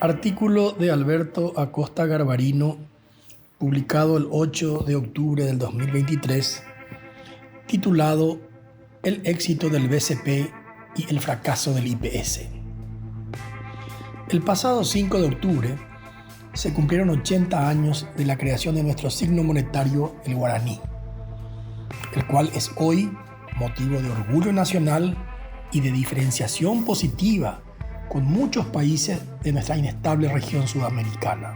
Artículo de Alberto Acosta Garbarino, publicado el 8 de octubre del 2023, titulado El éxito del BCP y el fracaso del IPS. El pasado 5 de octubre se cumplieron 80 años de la creación de nuestro signo monetario, el guaraní, el cual es hoy motivo de orgullo nacional y de diferenciación positiva con muchos países de nuestra inestable región sudamericana.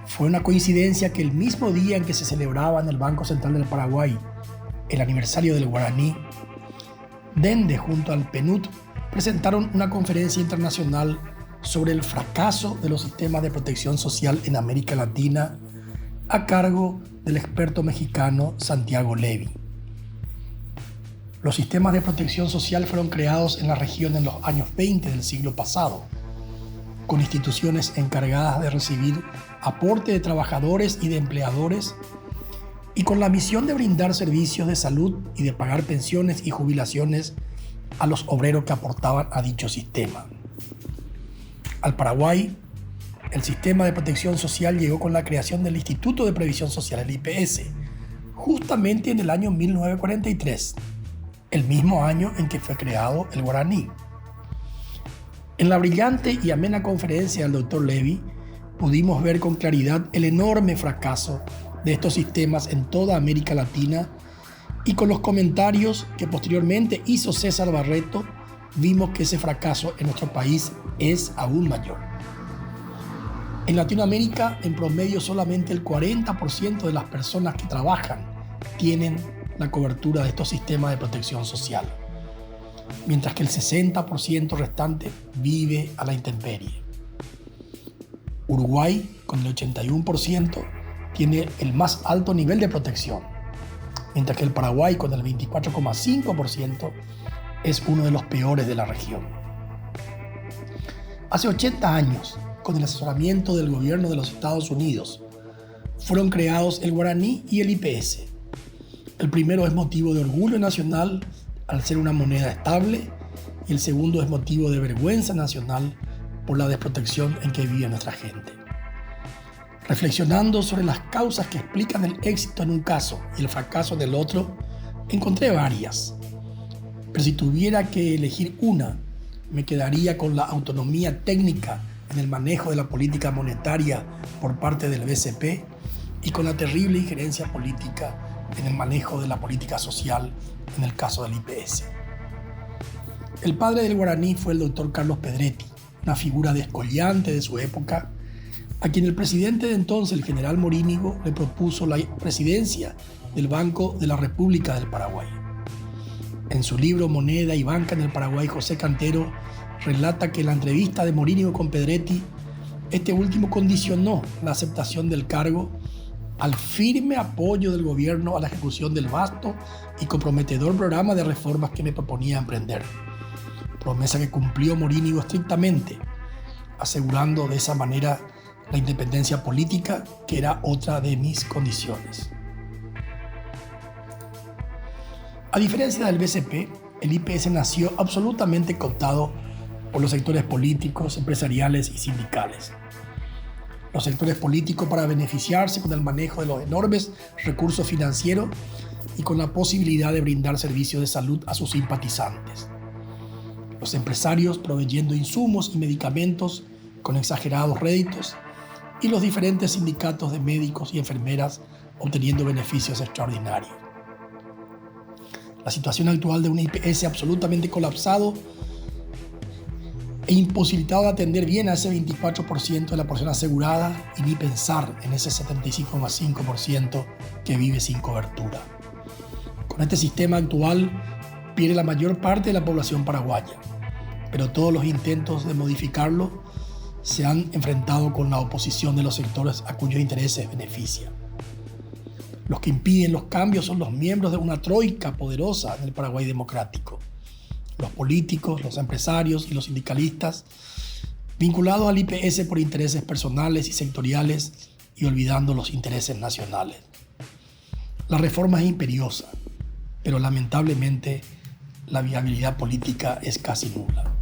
Fue una coincidencia que el mismo día en que se celebraba en el Banco Central del Paraguay el aniversario del guaraní, Dende junto al PNUD presentaron una conferencia internacional sobre el fracaso de los sistemas de protección social en América Latina a cargo del experto mexicano Santiago Levy. Los sistemas de protección social fueron creados en la región en los años 20 del siglo pasado, con instituciones encargadas de recibir aporte de trabajadores y de empleadores y con la misión de brindar servicios de salud y de pagar pensiones y jubilaciones a los obreros que aportaban a dicho sistema. Al Paraguay, el sistema de protección social llegó con la creación del Instituto de Previsión Social, el IPS, justamente en el año 1943, el mismo año en que fue creado el guaraní. En la brillante y amena conferencia del Dr. Levy, pudimos ver con claridad el enorme fracaso de estos sistemas en toda América Latina, y con los comentarios que posteriormente hizo César Barreto, vimos que ese fracaso en nuestro país es aún mayor. En Latinoamérica, en promedio, solamente el 40% de las personas que trabajan tienen la cobertura de estos sistemas de protección social, mientras que el 60% restante vive a la intemperie. Uruguay, con el 81%, tiene el más alto nivel de protección, mientras que el Paraguay, con el 24,5%, es uno de los peores de la región. Hace 80 años, con el asesoramiento del gobierno de los Estados Unidos, fueron creados el guaraní y el IPS. El primero es motivo de orgullo nacional al ser una moneda estable, y el segundo es motivo de vergüenza nacional por la desprotección en que vive nuestra gente. Reflexionando sobre las causas que explican el éxito en un caso y el fracaso en el otro, encontré varias. Pero si tuviera que elegir una, me quedaría con la autonomía técnica en el manejo de la política monetaria por parte del BCP y con la terrible injerencia política en el manejo de la política social en el caso del IPS. El padre del guaraní fue el doctor Carlos Pedretti, una figura descollante de su época, a quien el presidente de entonces, el general Morínigo, le propuso la presidencia del Banco de la República del Paraguay. En su libro Moneda y Banca en el Paraguay, José Cantero relata que en la entrevista de Morínigo con Pedretti, este último condicionó la aceptación del cargo al firme apoyo del gobierno a la ejecución del vasto y comprometedor programa de reformas que me proponía emprender. Promesa que cumplió Morínigo estrictamente, asegurando de esa manera la independencia política, que era otra de mis condiciones. A diferencia del BCP, el IPS nació absolutamente cooptado por los sectores políticos, empresariales y sindicales. Los sectores políticos para beneficiarse con el manejo de los enormes recursos financieros y con la posibilidad de brindar servicios de salud a sus simpatizantes. Los empresarios proveyendo insumos y medicamentos con exagerados réditos, y los diferentes sindicatos de médicos y enfermeras obteniendo beneficios extraordinarios. La situación actual de un IPS absolutamente colapsado e imposibilitado de atender bien a ese 24% de la porción asegurada, y ni pensar en ese 75,5% que vive sin cobertura. Con este sistema actual pierde la mayor parte de la población paraguaya, pero todos los intentos de modificarlo se han enfrentado con la oposición de los sectores a cuyos intereses beneficia. Los que impiden los cambios son los miembros de una troika poderosa en el Paraguay democrático, los políticos, los empresarios y los sindicalistas, vinculados al IPS por intereses personales y sectoriales y olvidando los intereses nacionales. La reforma es imperiosa, pero lamentablemente la viabilidad política es casi nula.